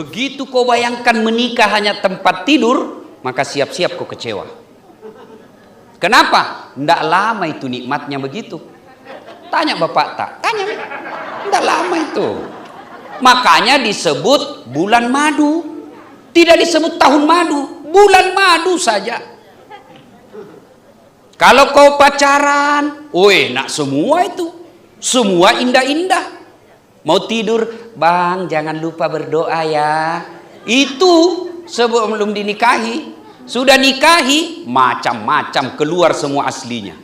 Begitu kau bayangkan menikah hanya tempat tidur, maka siap-siap kau kecewa. Kenapa? Tidak lama itu nikmatnya begitu. Tanya bapak tak? Tanya. Tidak lama itu. Makanya disebut bulan madu. Tidak disebut tahun madu. Bulan madu saja. Kalau kau pacaran, nak semua itu. Semua indah-indah. Mau tidur, bang jangan lupa berdoa ya. Itu sebelum dinikahi. Sudah nikahi, macam-macam keluar semua aslinya.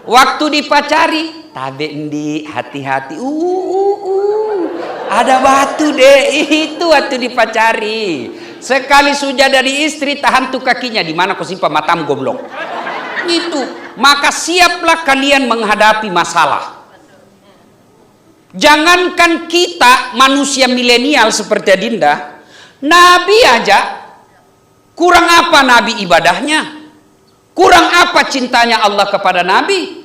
Waktu dipacari, tabe endi, hati-hati. Ada batu deh, itu waktu dipacari. Sekali sudah dari istri, tahan tuh kakinya. Di mana kau simpan matamu goblok? Itu. Maka siaplah kalian menghadapi masalah. Jangankan kita manusia milenial seperti Adinda, Nabi aja kurang apa Nabi ibadahnya? Kurang apa cintanya Allah kepada Nabi?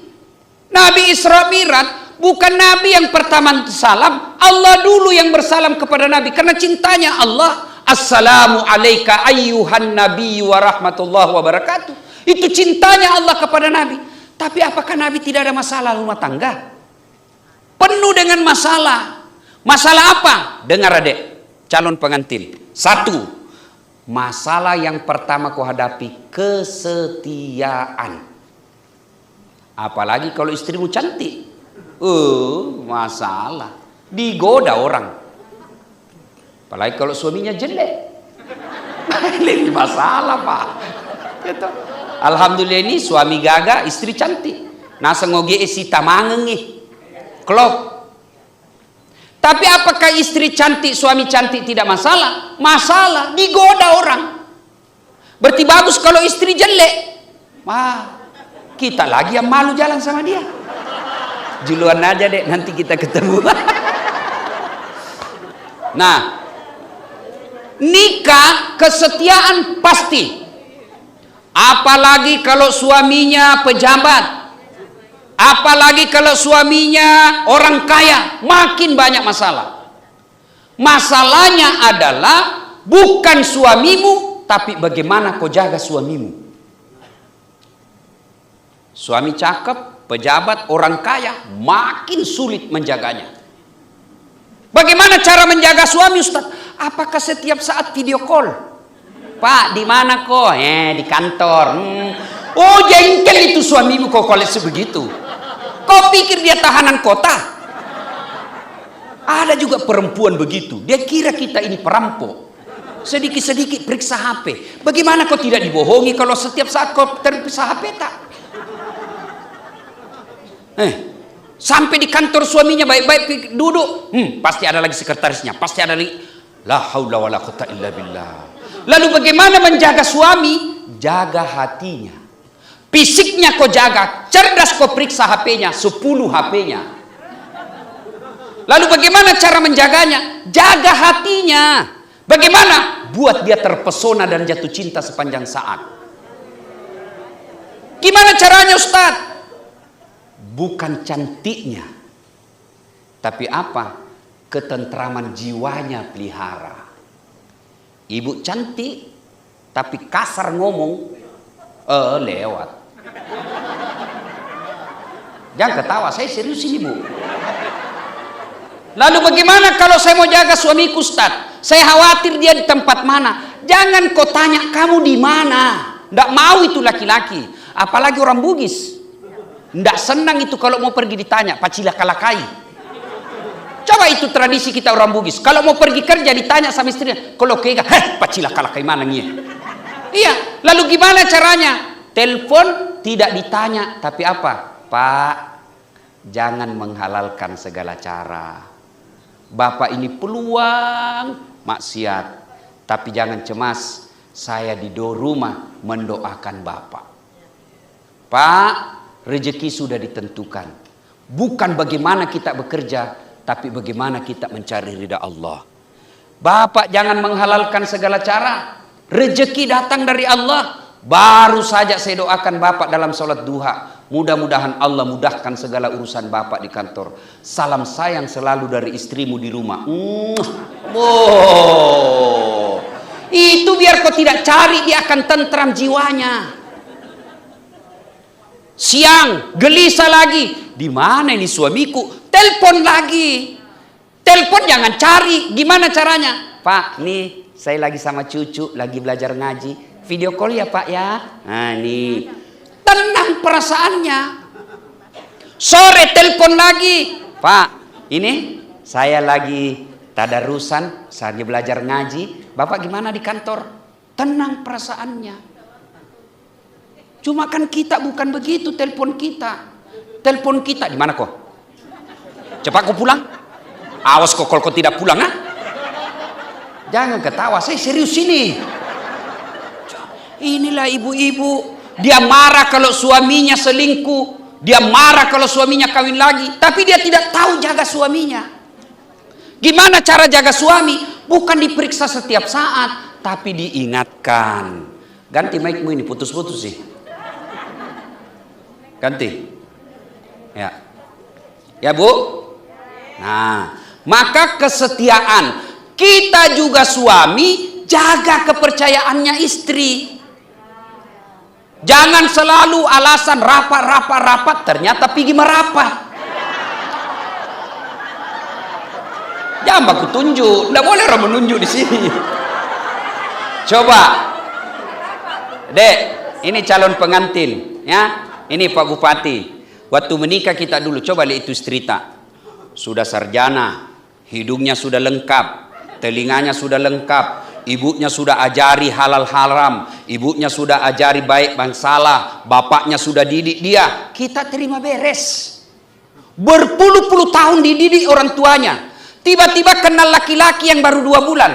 Nabi Isra Mi'raj bukan Nabi yang pertama salam, Allah dulu yang bersalam kepada Nabi karena cintanya Allah. Assalamu alayka ayyuhan nabiyyu wa rahmatullahi wa barakatuh. Itu cintanya Allah kepada Nabi. Tapi apakah Nabi tidak ada masalah rumah tangga? Penuh dengan masalah. Masalah apa? Dengar adek, calon pengantin. Satu, masalah yang pertama kau hadapi, kesetiaan. Apalagi kalau istrimu cantik. Masalah. Digoda orang. Apalagi kalau suaminya jelek. Ini masalah pak. Gitu. Alhamdulillah ini suami gagah, istri cantik. Nasa ngoge isi tamangengi. Klop. Tapi apakah istri cantik, suami cantik tidak masalah? Masalah, digoda orang. Berarti bagus kalau istri jelek. Kita lagi yang malu jalan sama dia. Juluan aja deh, nanti kita ketemu. Nah, nikah kesetiaan pasti. Apalagi kalau suaminya pejabat. Apalagi kalau suaminya orang kaya, makin banyak masalah. Masalahnya adalah bukan suamimu, tapi bagaimana kau jaga suamimu. Suami cakep, pejabat, orang kaya, makin sulit menjaganya. Bagaimana cara menjaga suami, Ustaz? Apakah setiap saat video call? Pak, di mana kok? Di kantor. Jengkel itu suamimu kok kalau sebegitu. Kau pikir dia tahanan kota? Ada juga perempuan begitu. Dia kira kita ini perampok. Sedikit-sedikit periksa HP. Bagaimana kau tidak dibohongi kalau setiap saat kau terperiksa HP tak? Sampai di kantor suaminya baik-baik duduk. Pasti ada lagi sekretarisnya. Pasti ada lagi. La haula wala quwwata illa billah. Lalu bagaimana menjaga suami? Jaga hatinya. Fisiknya kau jaga, cerdas kau periksa HP-nya, 10 HP-nya. Lalu bagaimana cara menjaganya? Jaga hatinya. Bagaimana? Buat dia terpesona dan jatuh cinta sepanjang saat. Gimana caranya Ustaz? Bukan cantiknya. Tapi apa? Ketentraman jiwanya pelihara. Ibu cantik, tapi kasar ngomong, lewat. Jangan ketawa, saya serius ini bu. Lalu bagaimana kalau saya mau jaga suamiku Ustaz? Saya khawatir dia di tempat mana. Jangan kau tanya kamu di mana. Nggak mau itu laki-laki. Apalagi orang Bugis. Nggak senang itu kalau mau pergi ditanya. Pacila kalakai. Coba itu tradisi kita orang Bugis. Kalau mau pergi kerja ditanya sama istrinya. Kalau kega, pacila kalakai mana nih? Iya. Lalu gimana caranya? Telepon tidak ditanya. Tapi apa? Pak, jangan menghalalkan segala cara. Bapak ini peluang maksiat. Tapi jangan cemas, saya di rumah mendoakan Bapak. Pak, rezeki sudah ditentukan. Bukan bagaimana kita bekerja, tapi bagaimana kita mencari ridha Allah. Bapak jangan menghalalkan segala cara. Rezeki datang dari Allah. Baru saja saya doakan Bapak dalam sholat duha. Mudah-mudahan Allah mudahkan segala urusan bapak di kantor. Salam sayang selalu dari istrimu di rumah. Oh, itu biar kau tidak cari, dia akan tentram jiwanya. Siang gelisah lagi, di mana ini suamiku? Telepon lagi. Telepon jangan cari. Gimana caranya? Pak, nih saya lagi sama cucu, lagi belajar ngaji. Video call ya Pak ya. Nah nih, tenang perasaannya. Sore telepon lagi. Pak, ini saya lagi tadarusan, saya lagi belajar ngaji. Bapak gimana di kantor? Tenang perasaannya. Cuma kan kita bukan begitu telepon kita. Telepon kita, di mana kok? Cepat kau pulang. Awas kok kalau kau tidak pulang, ah. Jangan ketawa, saya serius ini. Inilah ibu-ibu, dia marah kalau suaminya selingkuh, dia marah kalau suaminya kawin lagi, tapi dia tidak tahu jaga suaminya. Gimana cara jaga suami? Bukan diperiksa setiap saat, tapi diingatkan. Ganti mic-mu ini, putus-putus sih. Ganti. Ya. Ya Bu? Nah, maka kesetiaan. Kita juga suami, jaga kepercayaannya istri. Jangan selalu alasan rapat, ternyata pergi merapat. Jangan aku tunjuk, tidak boleh orang menunjuk di sini. Coba, Dek, ini calon pengantin, ya. Ini Pak Bupati. Waktu menikah kita dulu, coba lihat itu cerita. Sudah sarjana, hidungnya sudah lengkap, telinganya sudah lengkap, ibunya sudah ajari halal haram, ibunya sudah ajari baik dan salah, bapaknya sudah didik dia. Kita terima beres. Berpuluh-puluh tahun dididik orang tuanya. Tiba-tiba kenal laki-laki yang baru 2 bulan.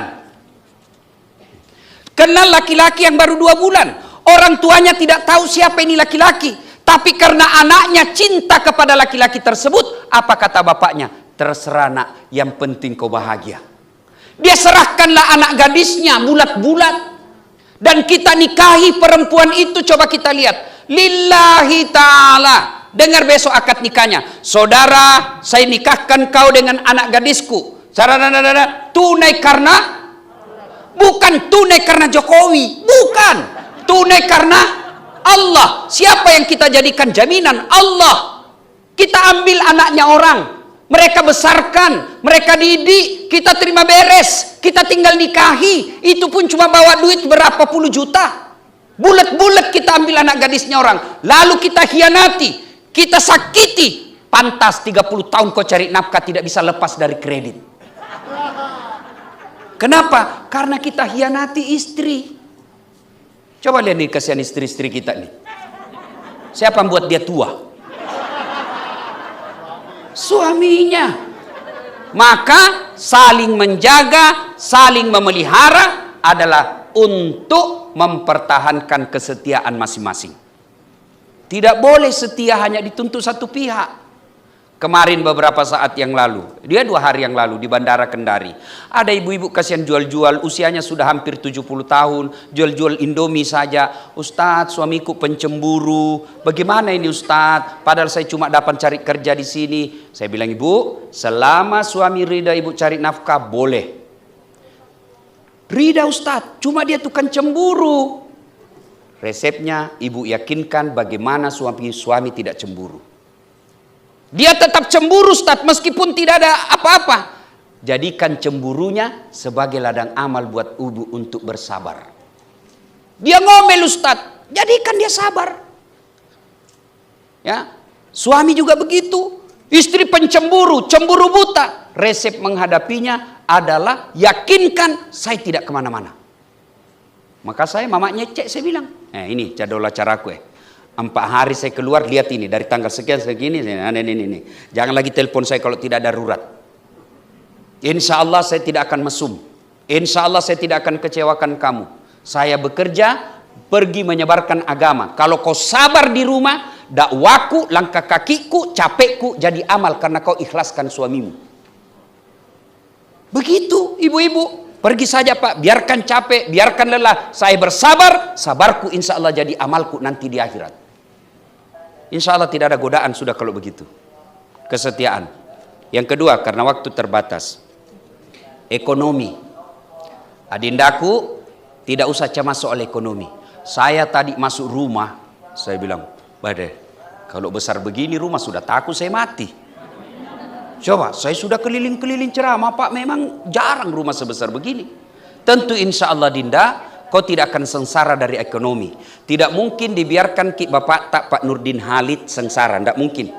Kenal laki-laki yang baru 2 bulan. Orang tuanya tidak tahu siapa ini laki-laki. Tapi karena anaknya cinta kepada laki-laki tersebut, apa kata bapaknya? Terserah nak, yang penting kau bahagia. Dia serahkanlah anak gadisnya bulat-bulat. Dan kita nikahi perempuan itu, coba kita lihat. Lillahi ta'ala. Dengar besok akad nikahnya. Saudara, saya nikahkan kau dengan anak gadisku. Tunai karena? Bukan tunai karena Jokowi. Bukan. Tunai karena Allah. Siapa yang kita jadikan jaminan? Allah. Kita ambil anaknya orang. Mereka besarkan, mereka didik, kita terima beres, kita tinggal nikahi. Itu pun cuma bawa duit berapa puluh juta. Bulat-bulat kita ambil anak gadisnya orang. Lalu kita hianati, kita sakiti. Pantas 30 tahun kau cari nafkah tidak bisa lepas dari kredit. Kenapa? Karena kita hianati istri. Coba lihat nih kasihan istri-istri kita nih. Siapa yang buat dia tua? Suaminya. Maka saling menjaga, saling memelihara adalah untuk mempertahankan kesetiaan masing-masing. Tidak boleh setia hanya dituntut satu pihak. Kemarin beberapa saat yang lalu, dia 2 hari yang lalu di Bandara Kendari, ada ibu-ibu kasihan jual-jual, usianya sudah hampir 70 tahun, jual-jual Indomie saja. Ustadz, suamiku pencemburu. Bagaimana ini Ustadz? Padahal saya cuma dapat cari kerja di sini. Saya bilang, Ibu, selama suami rida Ibu cari nafkah, boleh. Rida Ustadz, cuma dia tukang cemburu. Resepnya, Ibu yakinkan bagaimana suami tidak cemburu. Dia tetap cemburu Ustaz, meskipun tidak ada apa-apa. Jadikan cemburunya sebagai ladang amal buat ibu untuk bersabar. Dia ngomel Ustaz, jadikan dia sabar. Ya, suami juga begitu. Istri pencemburu, cemburu buta. Resep menghadapinya adalah yakinkan saya tidak kemana-mana. Maka saya mamanya cek, saya bilang, ini jadwal acaraku 4 hari saya keluar, lihat ini dari tanggal sekian segini, ini. Jangan lagi telepon saya kalau tidak darurat. Insya Allah saya tidak akan mesum. Insya Allah saya tidak akan kecewakan kamu. Saya bekerja, pergi menyebarkan agama. Kalau kau sabar di rumah, dakwaku, langkah kakiku, capekku jadi amal karena kau ikhlaskan suamimu. Begitu ibu-ibu. Pergi saja Pak, biarkan capek, biarkan lelah. Saya bersabar, sabarku insya Allah jadi amalku nanti di akhirat. Insya Allah tidak ada godaan sudah kalau begitu. Kesetiaan. Yang kedua, karena waktu terbatas. Ekonomi. Adindaku, tidak usah cemas soal ekonomi. Saya tadi masuk rumah, saya bilang, Bade, kalau besar begini rumah sudah takut saya mati. Coba, saya sudah keliling-keliling ceramah, Pak, memang jarang rumah sebesar begini. Tentu insya Allah Dinda, kau tidak akan sengsara dari ekonomi. Tidak mungkin dibiarkan Bapak tak Pak Nurdin Halid sengsara, tidak mungkin.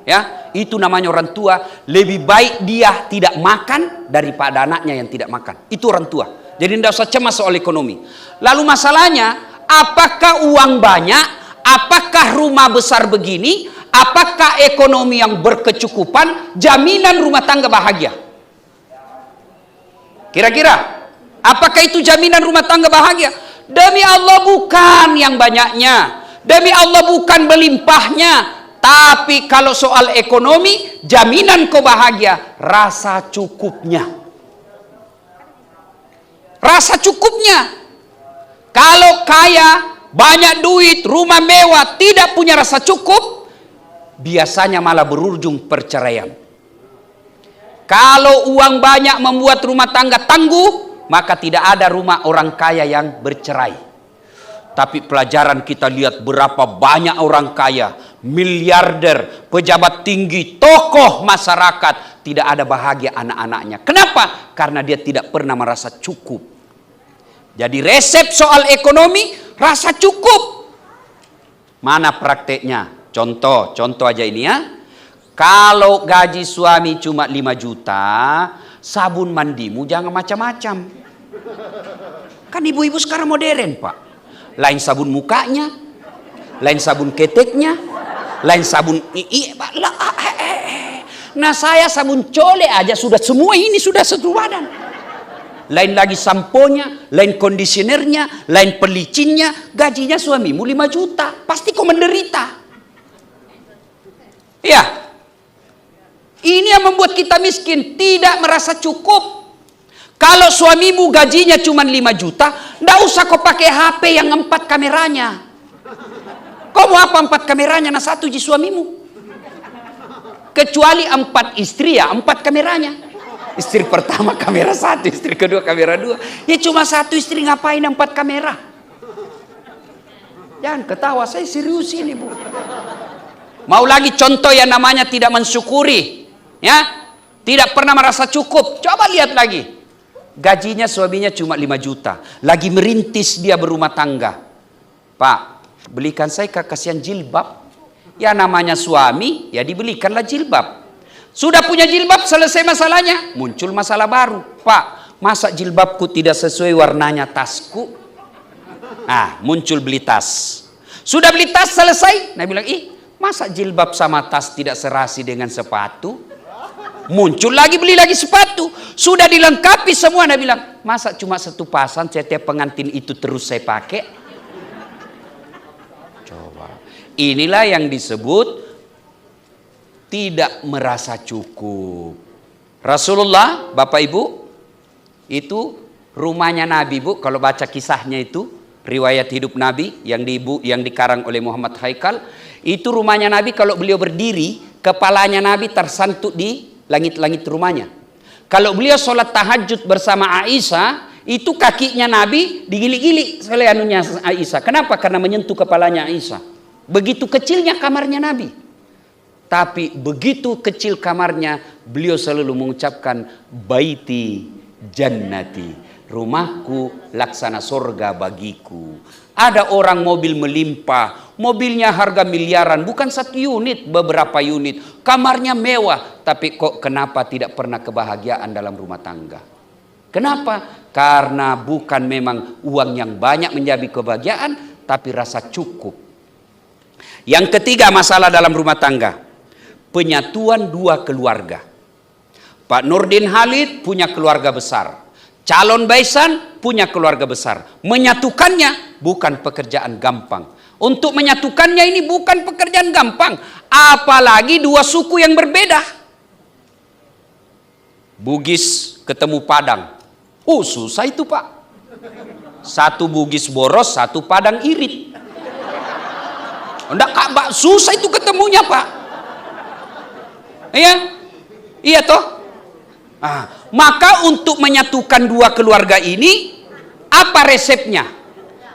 Ya, itu namanya orang tua. Lebih baik dia tidak makan daripada anaknya yang tidak makan. Itu orang tua. Jadi tidak usah cemas soal ekonomi. Lalu masalahnya, apakah uang banyak? Apakah rumah besar begini? Apakah ekonomi yang berkecukupan? Jaminan rumah tangga bahagia? Kira-kira, apakah itu jaminan rumah tangga bahagia? Demi Allah bukan yang banyaknya. Demi Allah bukan berlimpahnya. Tapi kalau soal ekonomi, jaminan kau bahagia, rasa cukupnya. Rasa cukupnya. Kalau kaya, banyak duit, rumah mewah, tidak punya rasa cukup, biasanya malah berujung perceraian. Kalau uang banyak membuat rumah tangga tangguh, maka tidak ada rumah orang kaya yang bercerai. Tapi pelajaran kita lihat berapa banyak orang kaya, miliarder, pejabat tinggi, tokoh masyarakat, tidak ada bahagia anak-anaknya. Kenapa? Karena dia tidak pernah merasa cukup. Jadi resep soal ekonomi, rasa cukup. Mana prakteknya? Contoh aja ini ya. Kalau gaji suami cuma 5 juta, sabun mandimu jangan macam-macam. Kan ibu-ibu sekarang modern, Pak. Lain sabun mukanya, lain sabun keteknya, lain sabun Nah saya sabun cole aja sudah semua ini sudah satu badan. Lain lagi samponya, lain kondisionernya, lain pelicinnya. Gajinya suamimu 5 juta, pasti kau menderita. Ya, ini yang membuat kita miskin, tidak merasa cukup. Kalau suamimu gajinya cuma 5 juta, ndak usah kau pakai HP yang 4 kameranya. Kau mau apa 4 kameranya? Nah 1 di suamimu. Kecuali 4 istri ya, 4 kameranya. Istri pertama kamera 1, istri kedua kamera 2. Ya cuma 1 istri ngapain 4 kamera? Jangan ketawa, saya serius ini Bu. Mau lagi contoh yang namanya tidak mensyukuri, ya? Tidak pernah merasa cukup. Coba lihat lagi. Gajinya suaminya cuma 5 juta. Lagi merintis dia berumah tangga. Pak, belikan saya kasihan jilbab. Ya namanya suami, ya dibelikanlah jilbab. Sudah punya jilbab, selesai masalahnya. Muncul masalah baru. Pak, masa jilbabku tidak sesuai warnanya tasku? Ah, muncul beli tas. Sudah beli tas, selesai. Nah bilang, masa jilbab sama tas tidak serasi dengan sepatu? Muncul lagi, beli lagi sepatu. Sudah dilengkapi semua. Nah bilang, masa cuma 1 pasang setiap pengantin itu terus saya pakai? Coba. Inilah yang disebut tidak merasa cukup. Rasulullah, Bapak Ibu, itu rumahnya Nabi Bu. Kalau baca kisahnya itu, riwayat hidup Nabi yang dikarang oleh Muhammad Haikal, itu rumahnya Nabi. Kalau beliau berdiri, kepalanya Nabi tersantuk di langit-langit rumahnya. Kalau beliau sholat tahajud bersama Aisyah, itu kakinya Nabi digilik-gilik oleh anunya Aisyah. Kenapa? Karena menyentuh kepalanya Aisyah. Begitu kecilnya kamarnya Nabi. Tapi begitu kecil kamarnya, beliau selalu mengucapkan baiti jannati, rumahku laksana surga bagiku. Ada orang mobil melimpah, mobilnya harga miliaran, bukan 1 unit, beberapa unit, kamarnya mewah, tapi kok kenapa tidak pernah kebahagiaan dalam rumah tangga? Kenapa? Karena bukan memang uang yang banyak menjadi kebahagiaan, tapi rasa cukup. Yang ketiga masalah dalam rumah tangga, penyatuan 2 keluarga. Pak Nurdin Halid punya keluarga besar. Calon Baisan punya keluarga besar. Menyatukannya bukan pekerjaan gampang. Untuk menyatukannya ini bukan pekerjaan gampang. Apalagi 2 suku yang berbeda. Bugis ketemu Padang. Oh susah itu Pak. 1 Bugis boros, 1 Padang irit. Enggak, Ka'bah susah itu ketemunya, Pak. Iya? Iya toh? Maka untuk menyatukan dua keluarga ini, apa resepnya?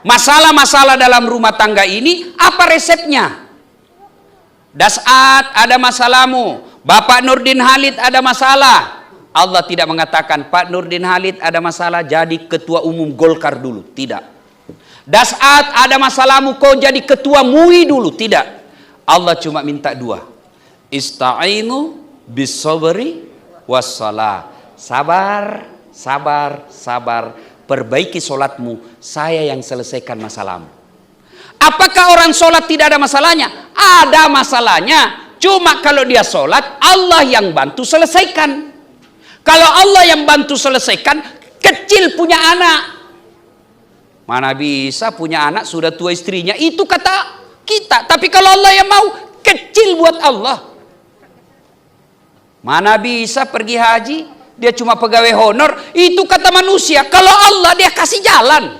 Masalah-masalah dalam rumah tangga ini, apa resepnya? Das'at, ada masalahmu. Bapak Nurdin Halid ada masalah. Allah tidak mengatakan, Pak Nurdin Halid ada masalah, jadi ketua umum Golkar dulu. Tidak. Das'at, ada masalahmu, kau jadi ketua MUI dulu. Tidak. Allah cuma minta dua. Ista'inu bis-sabri was-salah. Sabar, sabar, sabar. Perbaiki solatmu, saya yang selesaikan masalahmu. Apakah orang solat tidak ada masalahnya? Ada masalahnya. Cuma kalau dia solat, Allah yang bantu selesaikan. Kalau Allah yang bantu selesaikan, kecil punya anak. Mana bisa punya anak sudah tua istrinya, itu kata kita. Tapi kalau Allah yang mau, kecil buat Allah. Mana bisa pergi haji, dia cuma pegawai honor, itu kata manusia. Kalau Allah, dia kasih jalan.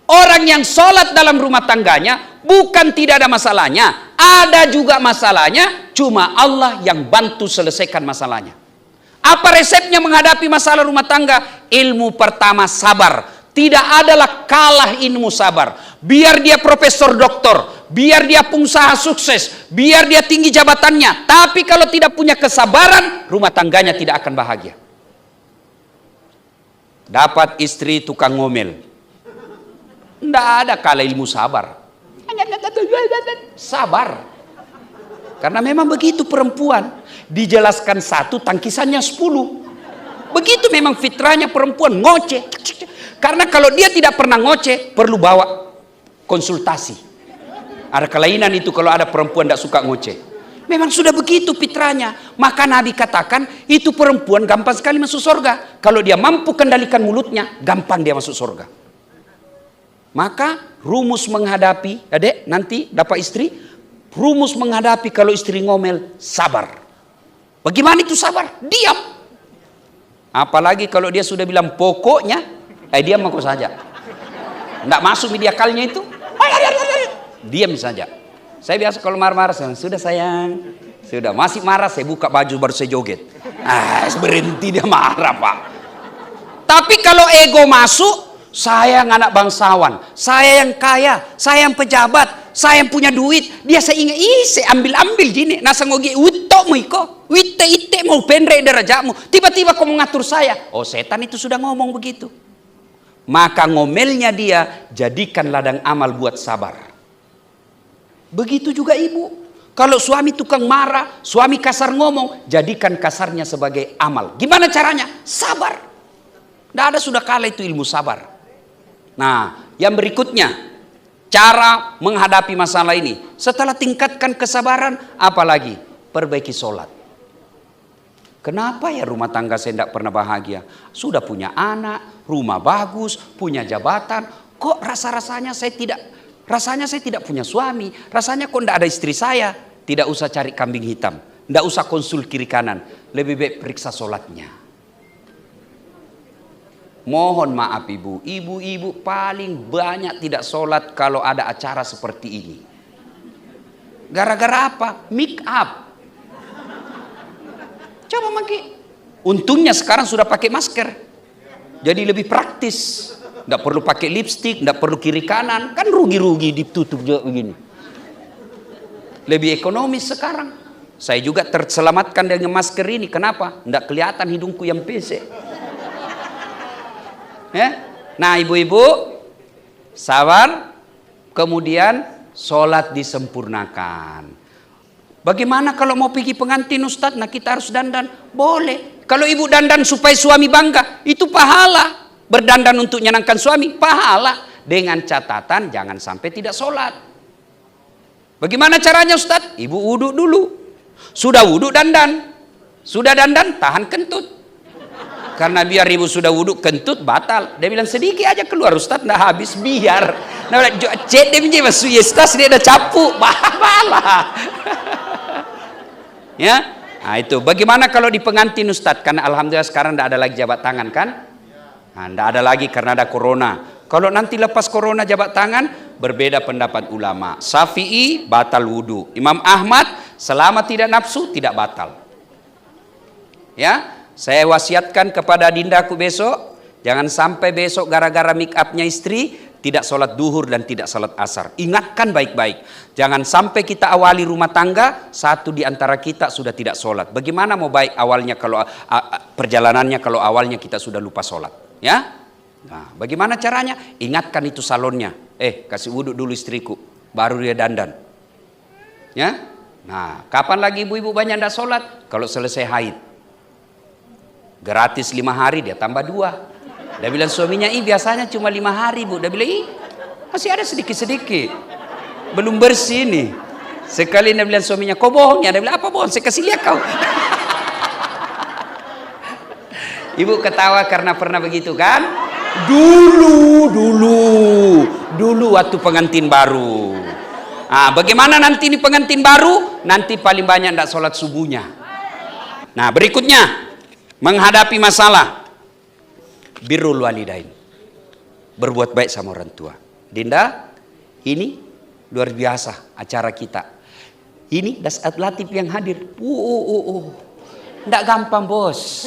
Orang yang sholat dalam rumah tangganya, bukan tidak ada masalahnya, ada juga masalahnya, cuma Allah yang bantu selesaikan masalahnya. Apa resepnya menghadapi masalah rumah tangga? Ilmu pertama, sabar. Tidak adalah kalah ilmu sabar. Biar dia profesor doktor, biar dia pengusaha sukses, biar dia tinggi jabatannya, tapi kalau tidak punya kesabaran, rumah tangganya tidak akan bahagia. Dapat istri tukang ngomel, tidak ada kalah ilmu sabar. Sabar. Karena memang begitu perempuan. Dijelaskan satu, tangkisannya 10. Begitu memang fitrahnya perempuan, ngoceh. Karena kalau dia tidak pernah ngoceh, perlu bawa konsultasi. Ada kelainan itu kalau ada perempuan tidak suka ngoceh. Memang sudah begitu fitrahnya. Maka Nabi katakan, itu perempuan gampang sekali masuk surga. Kalau dia mampu kendalikan mulutnya, gampang dia masuk surga. Maka rumus menghadapi, adek nanti dapat istri, rumus menghadapi kalau istri ngomel, sabar. Bagaimana itu sabar? Diam. Apalagi kalau dia sudah bilang pokoknya, diam aku saja. Tidak masuk media kalnya itu, diam saja. Saya biasa kalau marah-marah, sudah sayang, sudah masih marah, saya buka baju baru saya joget. Berhenti dia marah, Pak. Tapi kalau ego masuk, saya yang anak bangsawan, saya yang kaya, saya yang pejabat, saya yang punya duit, dia saya ingat, saya ambil gini, nasa ngogi, utok mo iko, ite mau pendek derajatmu, tiba-tiba kau mengatur saya. Oh, setan itu sudah ngomong begitu. Maka ngomelnya dia, jadikan ladang amal buat sabar. Begitu juga ibu. Kalau suami tukang marah, suami kasar ngomong, jadikan kasarnya sebagai amal. Gimana caranya? Sabar. Tidak ada sudah kalah itu ilmu sabar. Nah, yang berikutnya, cara menghadapi masalah ini. Setelah tingkatkan kesabaran, apalagi? Perbaiki sholat. Kenapa ya rumah tangga saya tidak pernah bahagia? Sudah punya anak, rumah bagus, punya jabatan. Kok rasanya saya tidak punya suami. Rasanya kok tidak ada istri saya. Tidak usah cari kambing hitam. Tidak usah konsul kiri kanan. Lebih baik periksa sholatnya. Mohon maaf ibu-ibu paling banyak tidak sholat kalau ada acara seperti ini. Gara-gara apa? Make up. Coba maki. Untungnya sekarang sudah pakai masker. Jadi lebih praktis. Tidak perlu pakai lipstick, tidak perlu kiri kanan. Kan rugi-rugi ditutup juga begini. Lebih ekonomis sekarang. Saya juga terselamatkan dengan masker ini. Kenapa? Tidak kelihatan hidungku yang pesek. Ya? Nah ibu-ibu, sabar, kemudian sholat disempurnakan. Bagaimana kalau mau pergi pengantin Ustadz? Nah kita harus dandan. Boleh. Kalau ibu dandan supaya suami bangga, itu pahala. Berdandan untuk menyenangkan suami, pahala. Dengan catatan jangan sampai tidak sholat. Bagaimana caranya Ustadz? Ibu wudhu dulu. Sudah wudhu dandan. Sudah dandan tahan kentut. Karena biar ibu sudah wudhu kentut batal. Dia bilang sedikit aja keluar Ustaz, nggak habis biar. Nah, cek dia menjadi masuk yestas dia ada capu, bahala. Ya, nah itu. Bagaimana kalau di pengantin Ustaz? Karena alhamdulillah sekarang tidak ada lagi jabat tangan kan? Nah, tidak ada lagi karena ada corona. Kalau nanti lepas corona jabat tangan, berbeda pendapat ulama. Syafi'i batal wudu. Imam Ahmad selama tidak nafsu tidak batal. Ya, saya wasiatkan kepada adindaku besok, jangan sampai besok gara-gara make upnya istri tidak sholat duhur dan tidak sholat asar. Ingatkan baik-baik. Jangan sampai kita awali rumah tangga, satu di antara kita sudah tidak sholat. Bagaimana mau baik awalnya kalau perjalanannya kalau awalnya kita sudah lupa sholat? Ya? Nah, bagaimana caranya? Ingatkan itu salonnya. Kasih wudhu dulu istriku, baru dia dandan. Ya? Nah, kapan lagi ibu-ibu banyak tidak sholat? Kalau selesai haid. Gratis 5 hari, dia tambah 2. Dia bilang suaminya, biasanya cuma 5 hari bu. Dia bilang, masih ada sedikit-sedikit. Belum bersih nih. Sekali dia bilang suaminya, kau bohong ya? Dia bilang, apa bohong? Saya kasih lihat kau. Ibu ketawa karena pernah begitu kan? Dulu waktu pengantin baru. Nah, bagaimana nanti ini pengantin baru? Nanti paling banyak tidak sholat subuhnya. Nah, berikutnya, menghadapi masalah. Birrul walidain, berbuat baik sama orang tua. Dinda, ini luar biasa acara kita. Ini Das Latif yang hadir. Nggak gampang bos.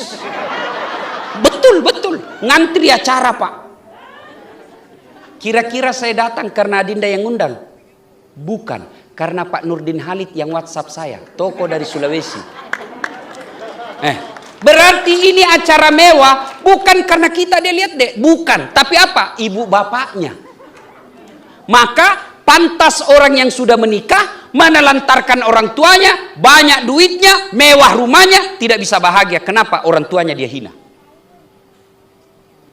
Betul, ngantri acara pak. Kira-kira saya datang karena Adinda yang undang? Bukan, karena Pak Nurdin Halid yang WhatsApp saya, toko dari Sulawesi. Berarti ini acara mewah bukan karena kita dia lihat deh, bukan. Tapi apa? Ibu bapaknya. Maka pantas orang yang sudah menikah menelantarkan orang tuanya, banyak duitnya, mewah rumahnya, tidak bisa bahagia. Kenapa? Orang tuanya dia hina.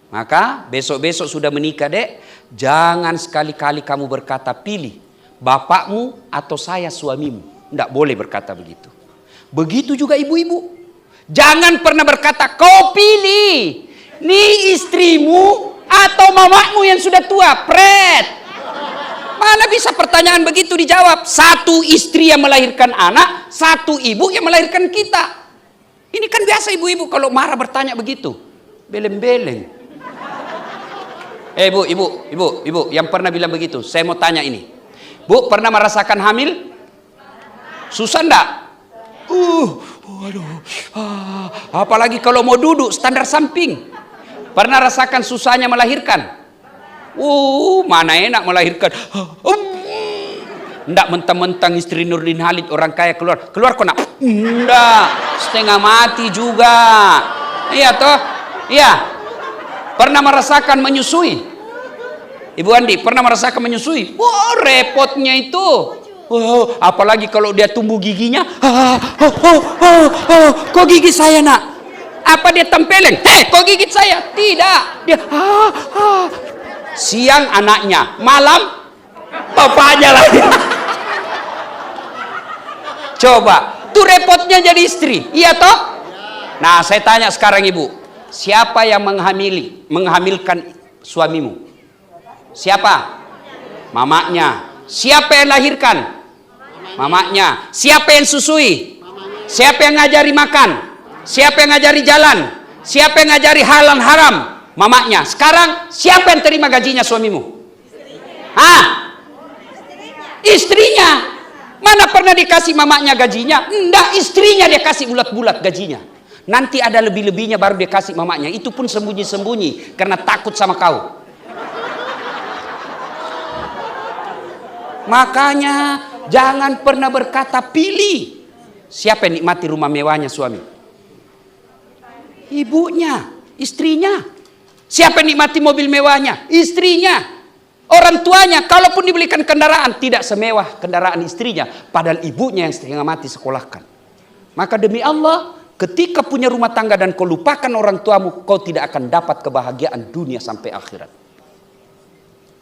Maka besok-besok sudah menikah dek, jangan sekali-kali kamu berkata pilih bapakmu atau saya suamimu. Tidak boleh berkata begitu. Begitu juga ibu-ibu. Jangan pernah berkata, kau pilih nih istrimu atau mamamu yang sudah tua. Pret. Mana bisa pertanyaan begitu dijawab? Satu istri yang melahirkan anak, satu ibu yang melahirkan kita. Ini kan biasa ibu-ibu kalau marah bertanya begitu. Beleng-beleng. Ibu, yang pernah bilang begitu. Saya mau tanya ini. Bu, pernah merasakan hamil? Susah enggak? Apalagi kalau mau duduk standar samping. Pernah rasakan susahnya melahirkan? Mana enak melahirkan. Nggak mentang-mentang istri Nurdin Halid orang kaya keluar kok nak? Nggak, setengah mati juga. Iya toh? Iya. Pernah merasakan menyusui? Ibu Andi pernah merasakan menyusui? Repotnya itu. Apalagi kalau dia tumbuh giginya. Kok gigi saya nak? Apa dia tempeleng? Kok gigit saya? Tidak. Dia siang anaknya, malam bapaknya lagi. Coba, tuh repotnya jadi istri. Iya toh? Nah, saya tanya sekarang ibu, siapa yang menghamilkan suamimu? Siapa? Mamanya. Siapa yang lahirkan? Mamanya. Siapa yang susui? Siapa yang ngajari makan? Siapa yang ngajari jalan? Siapa yang ngajari halal haram? Mamanya. Sekarang siapa yang terima gajinya suamimu? Istrinya. Mana pernah dikasih mamanya gajinya? Enggak, istrinya dia kasih bulat-bulat gajinya. Nanti ada lebih-lebihnya baru dia kasih mamanya. Itu pun sembunyi-sembunyi karena takut sama kau. Makanya jangan pernah berkata pilih. Siapa yang nikmati rumah mewahnya suami? Ibunya, istrinya. Siapa yang nikmati mobil mewahnya? Istrinya. Orang tuanya, kalaupun dibelikan kendaraan tidak semewah kendaraan istrinya, padahal ibunya yang setengah mati sekolahkan. Maka demi Allah, ketika punya rumah tangga dan kau lupakan orang tuamu, kau tidak akan dapat kebahagiaan dunia sampai akhirat.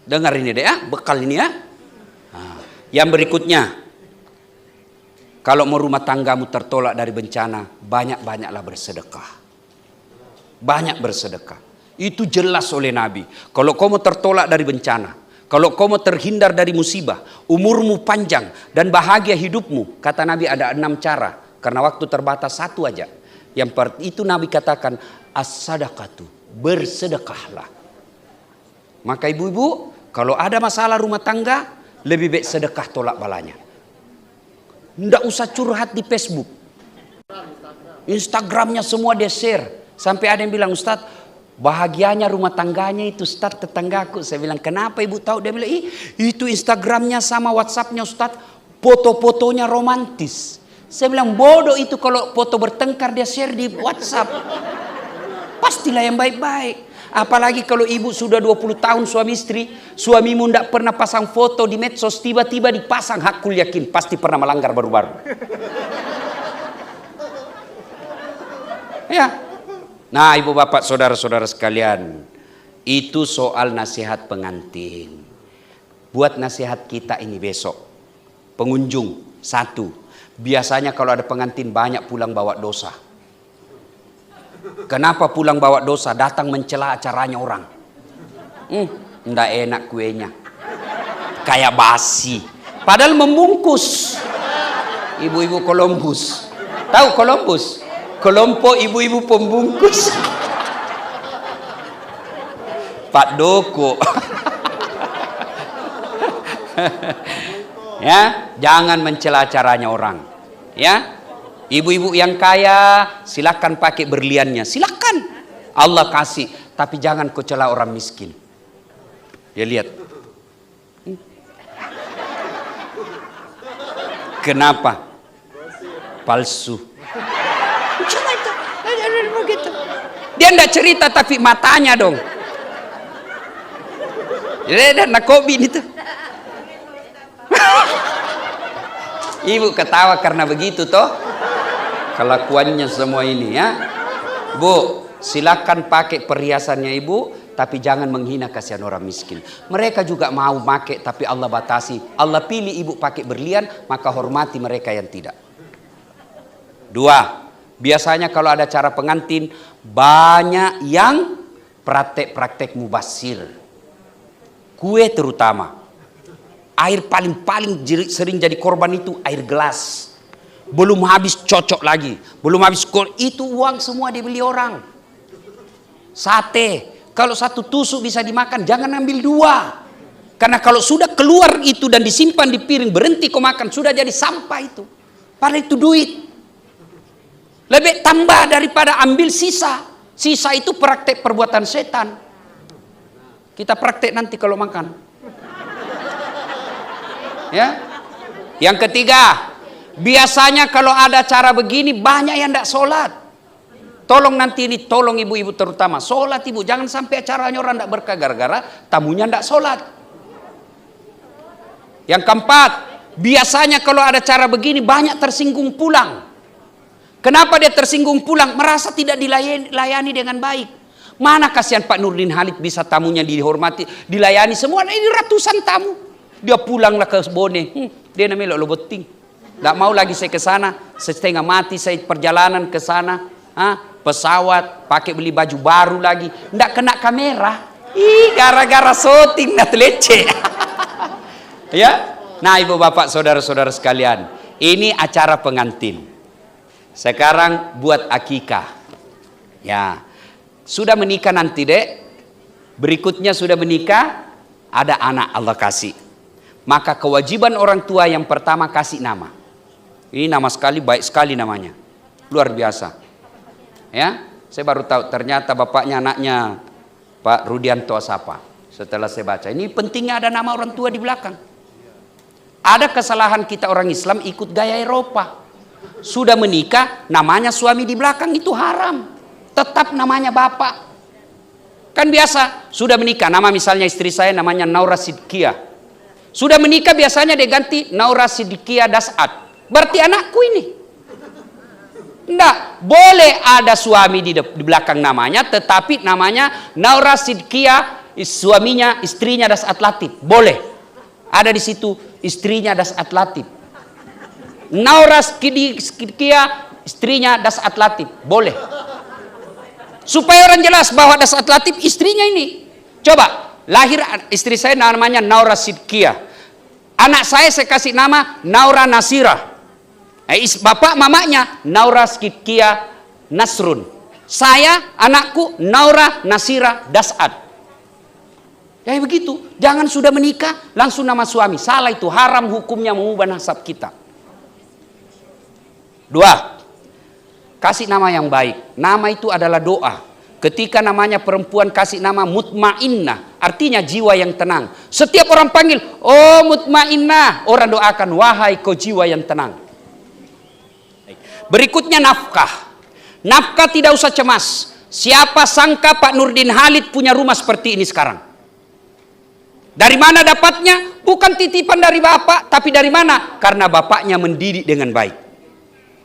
Dengar ini deh ya, bekal ini ya. Yang berikutnya, kalau mau rumah tanggamu tertolak dari bencana, banyak-banyaklah bersedekah. Banyak bersedekah. Itu jelas oleh Nabi. Kalau kau mau tertolak dari bencana, kalau kau mau terhindar dari musibah, umurmu panjang dan bahagia hidupmu, kata Nabi ada 6 cara. Karena waktu terbatas satu aja. Yang itu Nabi katakan, as-sadaqatu, bersedekahlah. Maka ibu-ibu, Kalau ada masalah rumah tangga, lebih baik sedekah tolak balanya. Nggak usah curhat di Facebook. Instagramnya semua dia share. Sampai ada yang bilang, Ustadz, bahagianya rumah tangganya itu Ustadz tetanggaku. Saya bilang, kenapa ibu tahu? Dia bilang, itu Instagramnya sama WhatsAppnya Ustadz, foto-fotonya romantis. Saya bilang, bodoh itu kalau foto bertengkar dia share di WhatsApp. Pastilah yang baik-baik. Apalagi kalau ibu sudah 20 tahun suami istri, suamimu tidak pernah pasang foto di medsos, tiba-tiba dipasang, hakul yakin pasti pernah melanggar baru-baru. Ya. Nah, ibu bapak saudara-saudara sekalian, itu soal nasihat pengantin. Buat nasihat kita ini besok. Pengunjung, satu. Biasanya kalau ada pengantin banyak pulang bawa dosa. Kenapa pulang bawa dosa? Datang mencela acaranya orang. Nggak enak kuenya. Kayak basi. Padahal membungkus. Ibu-ibu Columbus. Tahu Columbus? Kelompok ibu-ibu pembungkus. Pak Doko. Ya, jangan mencela acaranya orang. Ya. Ibu-ibu yang kaya, silakan pakai berliannya, silakan. Allah kasih, tapi jangan kau cela orang miskin. Ya lihat. Kenapa? Palsu. Cuma itu. Dia enggak cerita tapi matanya dong. Jadi nak kopi itu. Ibu ketawa karena begitu toh. Kelakuannya semua ini ya. Bu, silakan pakai perhiasannya ibu, tapi jangan menghina kasihan orang miskin. Mereka juga mau pakai, tapi Allah batasi. Allah pilih ibu pakai berlian, maka hormati mereka yang tidak. Dua, biasanya kalau ada acara pengantin, banyak yang praktek-praktek mubazir. Kue terutama. Air paling sering jadi korban itu air gelas. Belum habis cocok lagi, belum habis itu uang semua dibeli orang. Sate, kalau satu tusuk bisa dimakan, jangan ambil dua. Karena kalau sudah keluar itu dan disimpan di piring, berhenti kau makan, sudah jadi sampah itu. Padahal itu duit. Lebih tambah daripada ambil sisa. Sisa itu praktek perbuatan setan. Kita praktek nanti kalau makan. Ya. Yang ketiga, biasanya kalau ada acara begini banyak yang tidak sholat. Tolong nanti ini, tolong ibu-ibu terutama, sholat ibu. Jangan sampai acaranya orang tidak berkah gara-gara tamunya tidak sholat. Yang keempat, biasanya kalau ada acara begini banyak tersinggung pulang. Kenapa dia tersinggung pulang? Merasa tidak dilayani dengan baik. Mana kasihan Pak Nurdin Halid bisa tamunya dihormati, dilayani semua. Ini ratusan tamu. Dia pulanglah ke Bone. Dia namanya lo beting. Tidak mau lagi saya ke sana, setengah mati saya perjalanan ke sana, pesawat, pakai beli baju baru lagi, tidak kena kamera, gara-gara syuting nggak leceh. Ya, nah ibu bapak saudara-saudara sekalian, ini acara pengantin. Sekarang buat akikah, ya sudah menikah nanti dek, berikutnya sudah menikah, ada anak Allah kasih, maka kewajiban orang tua yang pertama kasih nama. Ini nama sekali, baik sekali namanya. Luar biasa. Ya, saya baru tahu ternyata bapaknya anaknya Pak Rudianto Asapa. Setelah saya baca, ini pentingnya ada nama orang tua di belakang. Ada kesalahan kita orang Islam ikut gaya Eropa. Sudah menikah, namanya suami di belakang itu haram. Tetap namanya bapak. Kan biasa, sudah menikah, nama misalnya istri saya namanya Naura Sidkia. Sudah menikah biasanya dia ganti Naura Sidkia Dasat. Berarti anakku ini. Enggak, boleh ada suami di belakang namanya, tetapi namanya Naura Sidkia, suaminya, istrinya Dasat Latif. Boleh. Ada di situ istrinya Dasat Latif. Naura Sidkia, istrinya Dasat Latif. Boleh. Supaya orang jelas bahwa Dasat Latif istrinya ini. Coba, lahir istri saya namanya Naura Sidkia. Anak saya kasih nama Naura Nasirah. Bapak mamanya Naura Sidkia Nasrun. Saya anakku Naura Nasira Dasat. Ya begitu, jangan sudah menikah langsung nama suami. Salah itu, haram hukumnya mengubah nasab kita. 2, kasih nama yang baik. Nama itu adalah doa. Ketika namanya perempuan kasih nama mutmainnah, artinya jiwa yang tenang. Setiap orang panggil, oh mutmainnah, orang doakan, wahai kau jiwa yang tenang. Berikutnya nafkah. Nafkah tidak usah cemas. Siapa sangka Pak Nurdin Halid punya rumah seperti ini sekarang? Dari mana dapatnya? Bukan titipan dari bapak, tapi dari mana? Karena bapaknya mendidik dengan baik.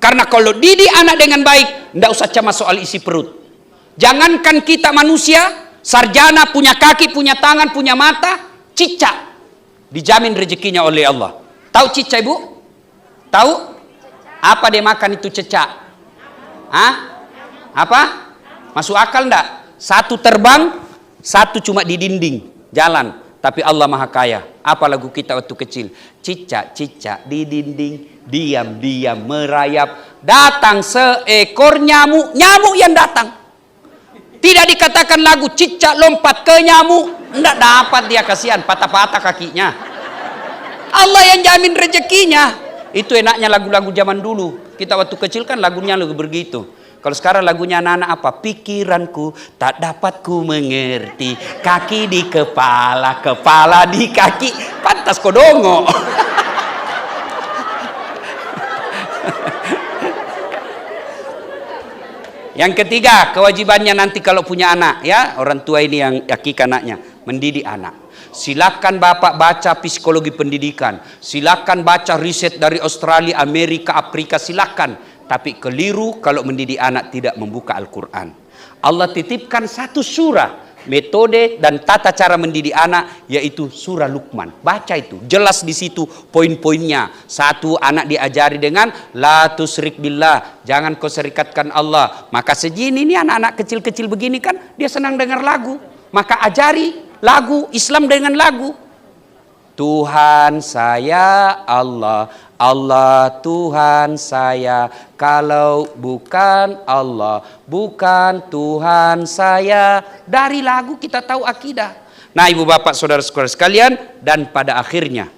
Karena kalau didik anak dengan baik, tidak usah cemas soal isi perut. Jangankan kita manusia, sarjana, punya kaki, punya tangan, punya mata, cicak dijamin rezekinya oleh Allah. Tahu cicak, Ibu? Tahu? Apa dia makan itu cicak? Hah? Apa? Masuk akal enggak? Satu terbang, satu cuma di dinding jalan. Tapi Allah Maha Kaya. Apa lagu kita waktu kecil? Cicak-cicak di dinding, diam-diam merayap. Datang seekor nyamuk, nyamuk yang datang. Tidak dikatakan lagu cicak lompat ke nyamuk. Tidak dapat dia, kasihan, patah-patah kakinya. Allah yang jamin rezekinya. Itu enaknya lagu-lagu zaman dulu. Kita waktu kecil kan lagunya lagu begitu. Kalau sekarang lagunya anak-anak apa? Pikiranku tak dapat ku mengerti. Kaki di kepala, kepala di kaki. Pantas kodongo. Yang ketiga, kewajibannya nanti kalau punya anak, ya, orang tua ini yang hakiki anaknya, mendidik anak. Silakan Bapak baca psikologi pendidikan, silakan baca riset dari Australia, Amerika, Afrika, silakan. Tapi keliru kalau mendidik anak tidak membuka Al-Quran. Allah titipkan satu surah, metode dan tata cara mendidik anak, yaitu surah Luqman. Baca itu, jelas di situ poin-poinnya. Satu, anak diajari dengan la tusyrik billah, jangan kau serikatkan Allah. Maka segini ini anak-anak kecil-kecil begini kan, dia senang dengar lagu. Maka ajari lagu Islam dengan lagu. Tuhan saya Allah, Allah Tuhan saya, kalau bukan Allah, bukan Tuhan saya. Dari lagu kita tahu akidah. Nah, ibu bapak saudara-saudara sekalian, dan pada akhirnya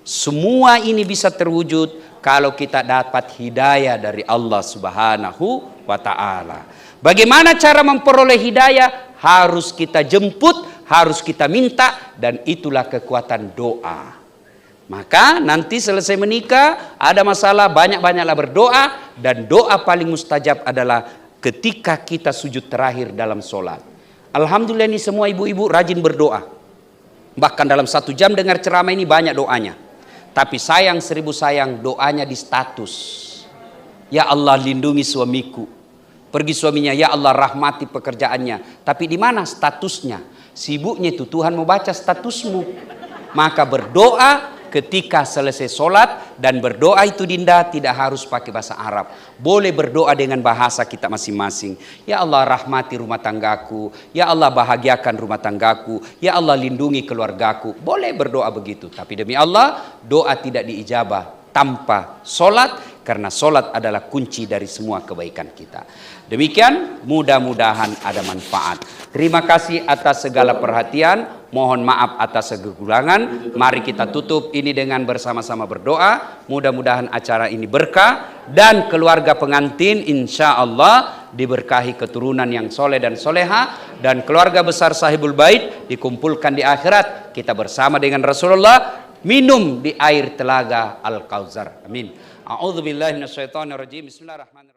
semua ini bisa terwujud kalau kita dapat hidayah dari Allah Subhanahu wa ta'ala. Bagaimana cara memperoleh hidayah? Harus kita jemput, harus kita minta, dan itulah kekuatan doa. Maka nanti selesai menikah, ada masalah, banyak-banyaklah berdoa, dan doa paling mustajab adalah ketika kita sujud terakhir dalam sholat. Alhamdulillah ini semua ibu-ibu rajin berdoa. Bahkan dalam 1 jam dengar ceramah ini banyak doanya. Tapi sayang 1000 sayang, doanya di status. Ya Allah lindungi suamiku. Pergi suaminya, ya Allah rahmati pekerjaannya. Tapi di mana statusnya? Sibuknya itu Tuhan mau baca statusmu. Maka berdoa ketika selesai sholat, dan berdoa itu Dinda tidak harus pakai bahasa Arab. Boleh berdoa dengan bahasa kita masing-masing. Ya Allah rahmati rumah tanggaku. Ya Allah bahagiakan rumah tanggaku. Ya Allah lindungi keluargaku. Boleh berdoa begitu. Tapi demi Allah, doa tidak diijabah tanpa sholat. Karena sholat adalah kunci dari semua kebaikan kita. Demikian, mudah-mudahan ada manfaat. Terima kasih atas segala perhatian. Mohon maaf atas kekurangan. Mari kita tutup ini dengan bersama-sama berdoa. Mudah-mudahan acara ini berkah. Dan keluarga pengantin insya Allah diberkahi keturunan yang soleh dan soleha. Dan keluarga besar sahibul bait dikumpulkan di akhirat. Kita bersama dengan Rasulullah minum di air telaga Al-Kautsar. Amin. A'udzubillahi minasyaitonirrajim. Bismillahirrahmanirrahim.